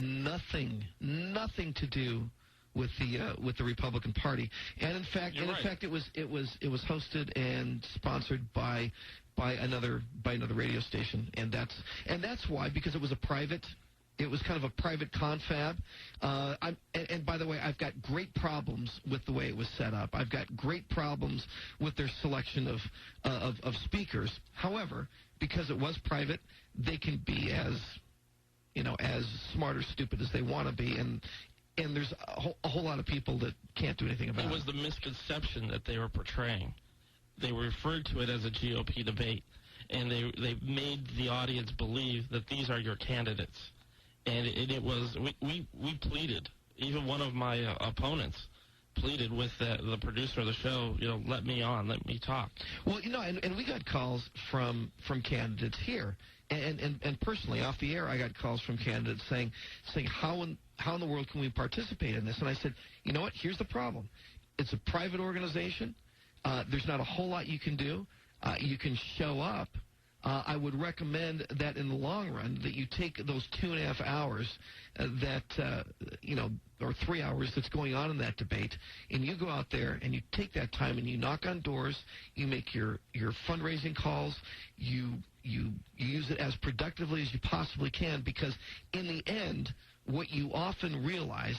nothing to do with the Republican Party. And in fact, it was hosted and sponsored by another radio station, and that's why, because it was it was kind of a private confab. And by the way, I've got great problems with the way it was set up. I've got great problems with their selection of speakers. However, because it was private, they can be as smart or stupid as they want to be, and there's a whole lot of people that can't do anything about it. It was the misconception that they were portraying. They referred to it as a GOP debate, and they made the audience believe that these are your candidates. And it was, we pleaded, even one of my opponents pleaded with the producer of the show, let me on, let me talk. Well, and we got calls from candidates here, and personally, off the air, I got calls from candidates saying how in the world can we participate in this? And I said, you know what? Here's the problem. It's a private organization. There's not a whole lot you can do. You can show up. I would recommend that in the long run that you take those 2.5 hours or 3 hours that's going on in that debate, and you go out there and you take that time and you knock on doors, you make your fundraising calls, you use it as productively as you possibly can, because in the end, what you often realize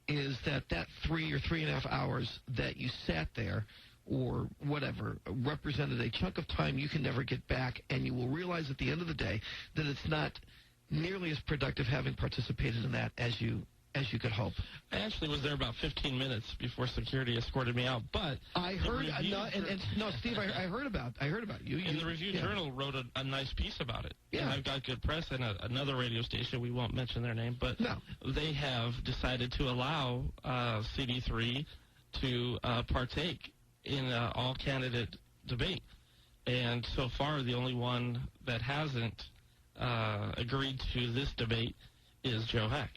is that 3 or 3.5 hours that you sat there or whatever represented a chunk of time you can never get back, and you will realize at the end of the day that it's not nearly as productive having participated in that as you could hope. I actually was there about 15 minutes before security escorted me out, but I heard Steve, I heard about you. And the Review Journal wrote a nice piece about it. Yeah. And I've got good press, and another radio station, we won't mention their name, but they have decided to allow CD3 to partake in all-candidate debate. And so far, the only one that hasn't agreed to this debate is Joe Heck.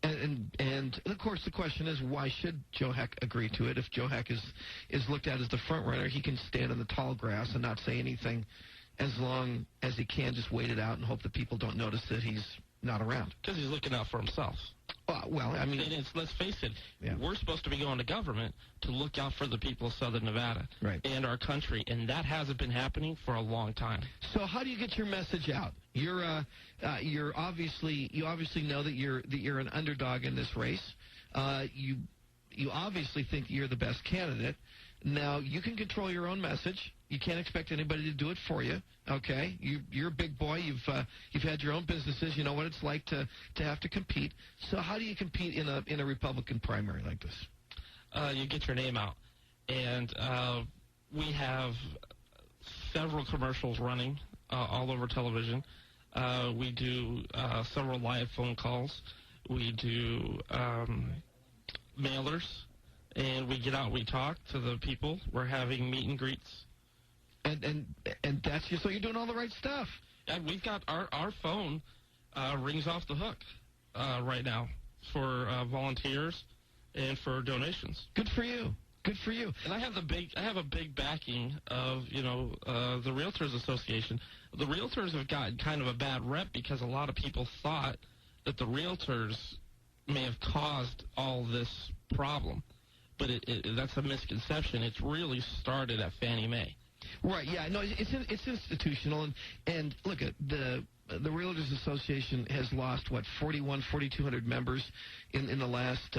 And of course, the question is, why should Joe Heck agree to it? If Joe Heck is looked at as the front runner, he can stand in the tall grass and not say anything as long as he can, just wait it out and hope that people don't notice that he's not around. Because he's looking out for himself. Well, I mean, let's face it, we're supposed to be going to government to look out for the people of Southern Nevada and our country, and that hasn't been happening for a long time. So how do you get your message out? You obviously know that you're an underdog in this race. You obviously think you're the best candidate. Now, you can control your own message. You can't expect anybody to do it for you, okay? You're a big boy. You've had your own businesses. You know what it's like to have to compete. So how do you compete in a Republican primary like this? You get your name out. And we have several commercials running all over television. We do several live phone calls. We do mailers. And we get out, we talk to the people. We're having meet and greets. And that's just, so you're doing all the right stuff. And we've got our phone rings off the hook right now for volunteers and for donations. Good for you. Good for you. And I have a big backing of the Realtors Association. The Realtors have gotten kind of a bad rep because a lot of people thought that the Realtors may have caused all this problem. But that's a misconception. It's really started at Fannie Mae. Right, yeah. No, it's institutional. And look, at the Realtors Association has lost, 4,200 members in the last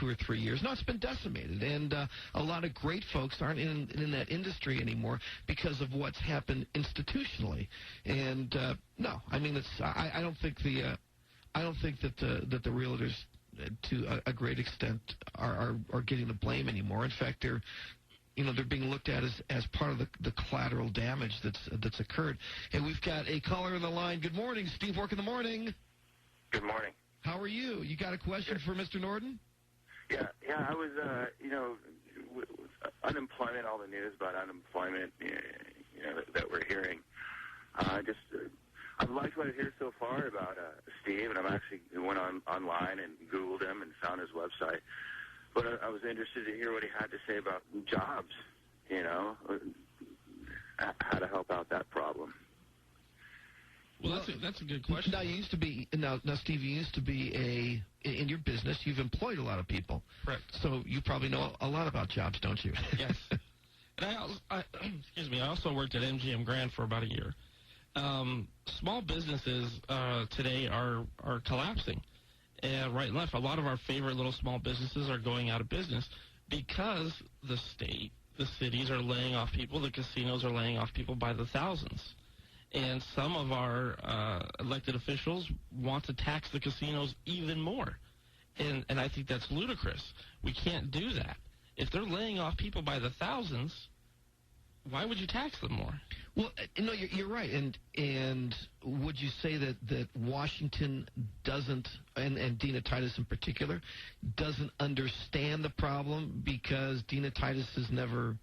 2 or 3 years. No, it's been decimated. And a lot of great folks aren't in that industry anymore because of what's happened institutionally. And, no, I mean, I don't think that the Realtors, to a great extent, are getting the blame anymore. In fact, they're being looked at as part of the collateral damage that's occurred. And we've got a caller on the line. Good morning, Steve Wark in the morning. Good morning. How are you? You got a question for Mr. Nohrden? Yeah. I was, unemployment, all the news about unemployment, that we're hearing. I've liked what I hear so far about Steve, and I've actually went online and Googled him and found his website. But I was interested to hear what he had to say about jobs, how to help out that problem. Well, that's a good question. Now, Steve, you used to be in your business, you've employed a lot of people. Correct. So you probably know a lot about jobs, don't you? Yes. And I also worked at MGM Grand for about a year. Small businesses today are collapsing, and right and left. A lot of our favorite little small businesses are going out of business because the state, the cities are laying off people, the casinos are laying off people by the thousands. And some of our elected officials want to tax the casinos even more. And I think that's ludicrous. We can't do that. If they're laying off people by the thousands, why would you tax them more? Well, no, you're right. And would you say that Washington doesn't, and Dina Titus in particular, doesn't understand the problem because Dina Titus has never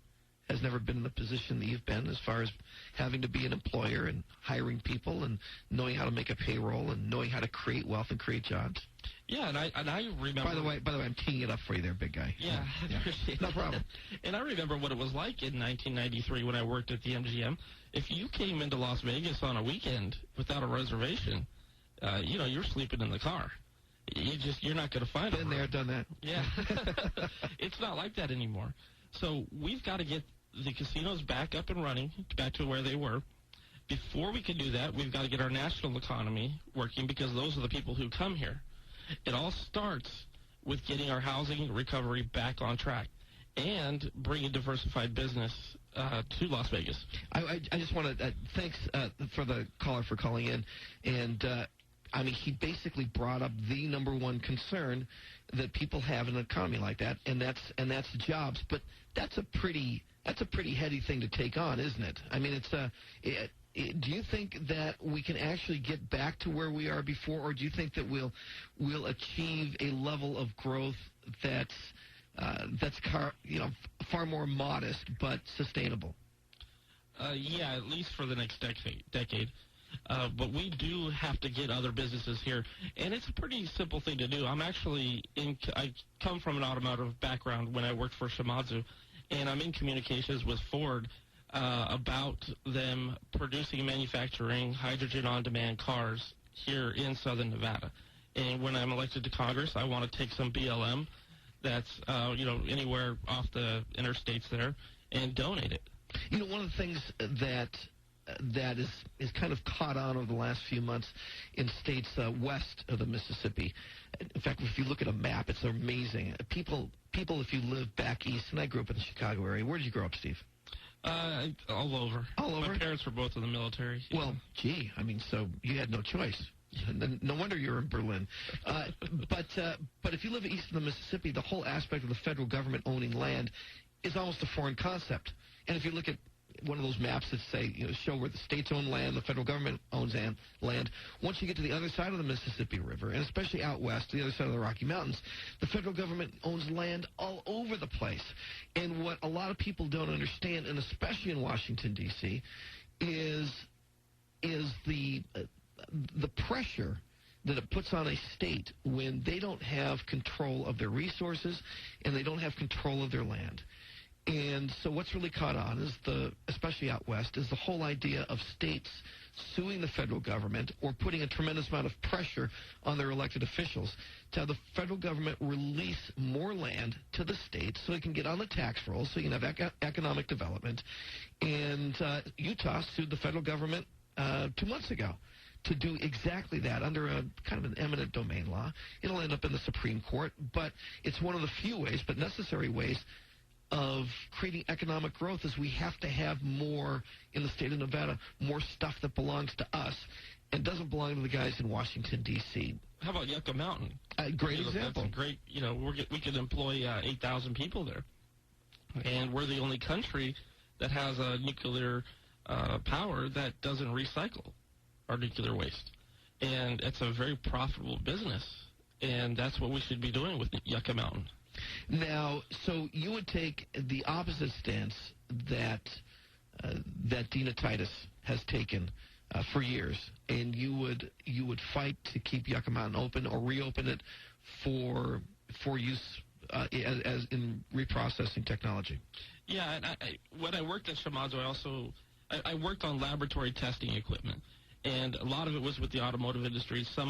been in the position that you've been as far as having to be an employer and hiring people and knowing how to make a payroll and knowing how to create wealth and create jobs? Yeah, and I remember. By the way, I'm teeing it up for you there, big guy. Yeah, I appreciate no problem. And I remember what it was like in 1993 when I worked at the MGM. If you came into Las Vegas on a weekend without a reservation, you're sleeping in the car. You're not going to find it. Been there, done that. Yeah, it's not like that anymore. So we've got to get the casinos back up and running, back to where they were. Before we can do that, we've got to get our national economy working because those are the people who come here. It all starts with getting our housing recovery back on track and bringing diversified business to Las Vegas. I just want to thanks for the caller for calling in, and he basically brought up the number one concern that people have in an economy like that, and that's jobs. But that's a pretty heady thing to take on, isn't it? I mean, do you think that we can actually get back to where we are before, or do you think that we'll achieve a level of growth that's far more modest but sustainable? Yeah, at least for the next decade. But we do have to get other businesses here, and it's a pretty simple thing to do. I come from an automotive background when I worked for Shimadzu, and I'm in communications with Ford about them producing and manufacturing hydrogen-on-demand cars here in southern Nevada. And when I'm elected to Congress, I want to take some BLM that's anywhere off the interstates there and donate it. One of the things that is kind of caught on over the last few months in states west of the Mississippi. In fact, if you look at a map, it's amazing. People, if you live back east, and I grew up in the Chicago area. Where did you grow up, Steve? All over. All over? My parents were both in the military. Yeah. Well, gee, so you had no choice. No wonder you're in Berlin. But if you live east of the Mississippi, the whole aspect of the federal government owning land is almost a foreign concept. And if you look at one of those maps that show where the states own land, the federal government owns land. Once you get to the other side of the Mississippi River, and especially out west, the other side of the Rocky Mountains, the federal government owns land all over the place. And what a lot of people don't understand, and especially in Washington, D.C., is the pressure that it puts on a state when they don't have control of their resources and they don't have control of their land. And so what's really caught on is especially out west, is the whole idea of states suing the federal government or putting a tremendous amount of pressure on their elected officials to have the federal government release more land to the states so it can get on the tax rolls, so you can have economic development. And Utah sued the federal government 2 months ago to do exactly that under a kind of an eminent domain law. It'll end up in the Supreme Court, but it's one of the few ways, but necessary ways, of creating economic growth is we have to have more in the state of Nevada, more stuff that belongs to us and doesn't belong to the guys in Washington, D.C. How about Yucca Mountain? Great example. That's great. We could employ 8,000 people there. And we're the only country that has a nuclear power that doesn't recycle our nuclear waste. And it's a very profitable business. And that's what we should be doing with Yucca Mountain. Now, so you would take the opposite stance that Dina Titus has taken for years, and you would fight to keep Yucca Mountain open or reopen it for use as in reprocessing technology. Yeah, and when I worked at Shimadzu, I worked on laboratory testing equipment, and a lot of it was with the automotive industry. Some